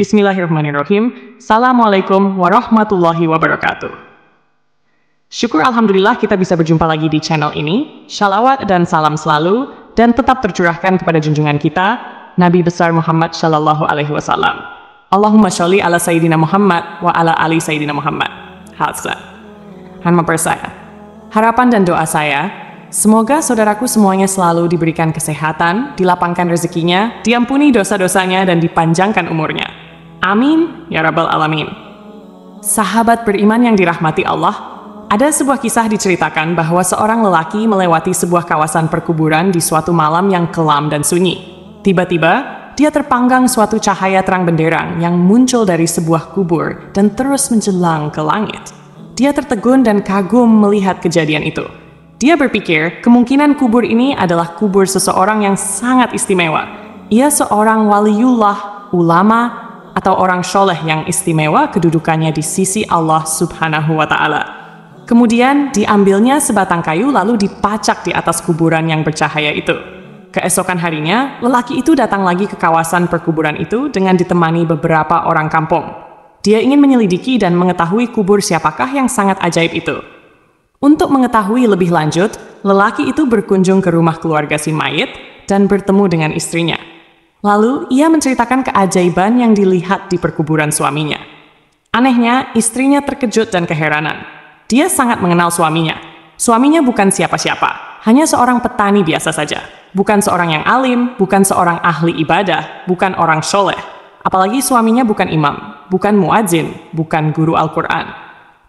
Bismillahirrahmanirrahim. Assalamualaikum warahmatullahi wabarakatuh. Syukur alhamdulillah kita bisa berjumpa lagi di channel ini. Shalawat dan salam selalu dan tetap tercurahkan kepada junjungan kita, Nabi besar Muhammad Shallallahu Alaihi Wasallam. Allahumma sholli ala Sayyidina Muhammad wa ala ali Sayyidina Muhammad. Hazrat. Hanma persaya. Harapan dan doa saya, semoga saudaraku semuanya selalu diberikan kesehatan, dilapangkan rezekinya, diampuni dosa-dosanya, dan dipanjangkan umurnya. Amin, ya Rabbal Alamin. Sahabat beriman yang dirahmati Allah, ada sebuah kisah diceritakan bahwa seorang lelaki melewati sebuah kawasan perkuburan di suatu malam yang kelam dan sunyi. Tiba-tiba, dia terpanggang suatu cahaya terang benderang yang muncul dari sebuah kubur dan terus menjelang ke langit. Dia tertegun dan kagum melihat kejadian itu. Dia berpikir kemungkinan kubur ini adalah kubur seseorang yang sangat istimewa. Ia seorang waliullah, ulama, atau orang soleh yang istimewa kedudukannya di sisi Allah Subhanahu wa Ta'ala. Kemudian diambilnya sebatang kayu lalu dipacak di atas kuburan yang bercahaya itu. Keesokan harinya, lelaki itu datang lagi ke kawasan perkuburan itu dengan ditemani beberapa orang kampung. Dia ingin menyelidiki dan mengetahui kubur siapakah yang sangat ajaib itu. Untuk mengetahui lebih lanjut, lelaki itu berkunjung ke rumah keluarga si mayit dan bertemu dengan istrinya. Lalu, ia menceritakan keajaiban yang dilihat di perkuburan suaminya. Anehnya, istrinya terkejut dan keheranan. Dia sangat mengenal suaminya. Suaminya bukan siapa-siapa, hanya seorang petani biasa saja. Bukan seorang yang alim, bukan seorang ahli ibadah, bukan orang soleh. Apalagi suaminya bukan imam, bukan muadzin, bukan guru Al-Quran.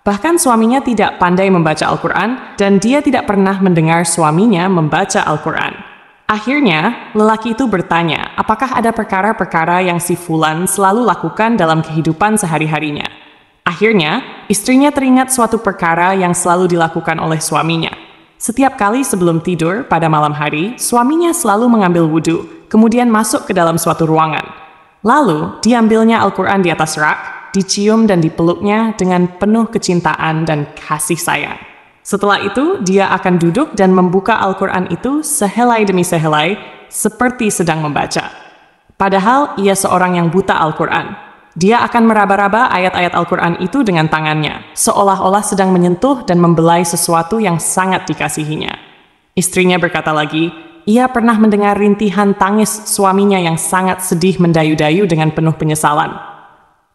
Bahkan suaminya tidak pandai membaca Al-Quran dan dia tidak pernah mendengar suaminya membaca Al-Quran. Akhirnya, lelaki itu bertanya, apakah ada perkara-perkara yang si Fulan selalu lakukan dalam kehidupan sehari-harinya. Akhirnya, istrinya teringat suatu perkara yang selalu dilakukan oleh suaminya. Setiap kali sebelum tidur pada malam hari, suaminya selalu mengambil wudhu, kemudian masuk ke dalam suatu ruangan. Lalu, diambilnya Al-Quran di atas rak, dicium dan dipeluknya dengan penuh kecintaan dan kasih sayang. Setelah itu, dia akan duduk dan membuka Al-Quran itu sehelai demi sehelai, seperti sedang membaca. Padahal, ia seorang yang buta Al-Quran. Dia akan meraba-raba ayat-ayat Al-Quran itu dengan tangannya, seolah-olah sedang menyentuh dan membelai sesuatu yang sangat dikasihinya. Istrinya berkata lagi, ia pernah mendengar rintihan tangis suaminya yang sangat sedih mendayu-dayu dengan penuh penyesalan.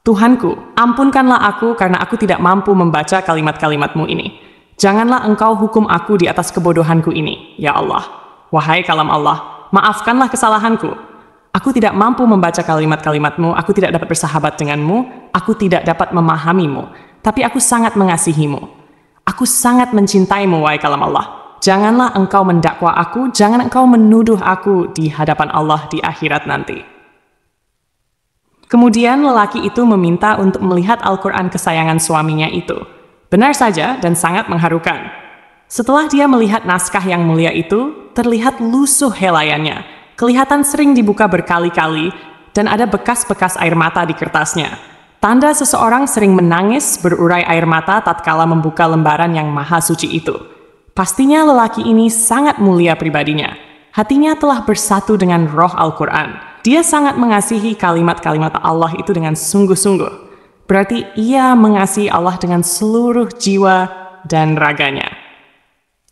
Tuhanku, ampunkanlah aku karena aku tidak mampu membaca kalimat-kalimatmu ini. Janganlah engkau hukum aku di atas kebodohanku ini, ya Allah. Wahai kalam Allah, maafkanlah kesalahanku. Aku tidak mampu membaca kalimat-kalimatmu, aku tidak dapat bersahabat denganmu, aku tidak dapat memahamimu, tapi aku sangat mengasihimu. Aku sangat mencintaimu, wahai kalam Allah. Janganlah engkau mendakwa aku, jangan engkau menuduh aku di hadapan Allah di akhirat nanti. Kemudian lelaki itu meminta untuk melihat Al-Quran kesayangan suaminya itu. Benar saja dan sangat mengharukan. Setelah dia melihat naskah yang mulia itu, terlihat lusuh helaiannya. Kelihatan sering dibuka berkali-kali, dan ada bekas-bekas air mata di kertasnya. Tanda seseorang sering menangis berurai air mata tatkala membuka lembaran yang maha suci itu. Pastinya lelaki ini sangat mulia pribadinya. Hatinya telah bersatu dengan roh Al-Quran. Dia sangat mengasihi kalimat-kalimat Allah itu dengan sungguh-sungguh. Berarti ia mengasihi Allah dengan seluruh jiwa dan raganya.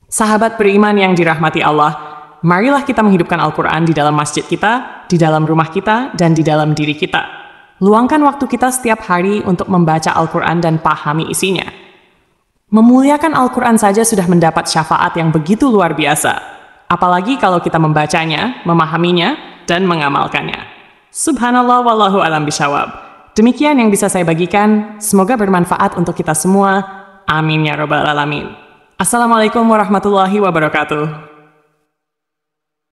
Sahabat beriman yang dirahmati Allah, marilah kita menghidupkan Al-Quran di dalam masjid kita, di dalam rumah kita, dan di dalam diri kita. Luangkan waktu kita setiap hari untuk membaca Al-Quran dan pahami isinya. Memuliakan Al-Quran saja sudah mendapat syafaat yang begitu luar biasa. Apalagi kalau kita membacanya, memahaminya, dan mengamalkannya. Subhanallah wallahu alam bishawab. Demikian yang bisa saya bagikan. Semoga bermanfaat untuk kita semua. Amin ya Rabbal Alamin. Assalamualaikum warahmatullahi wabarakatuh.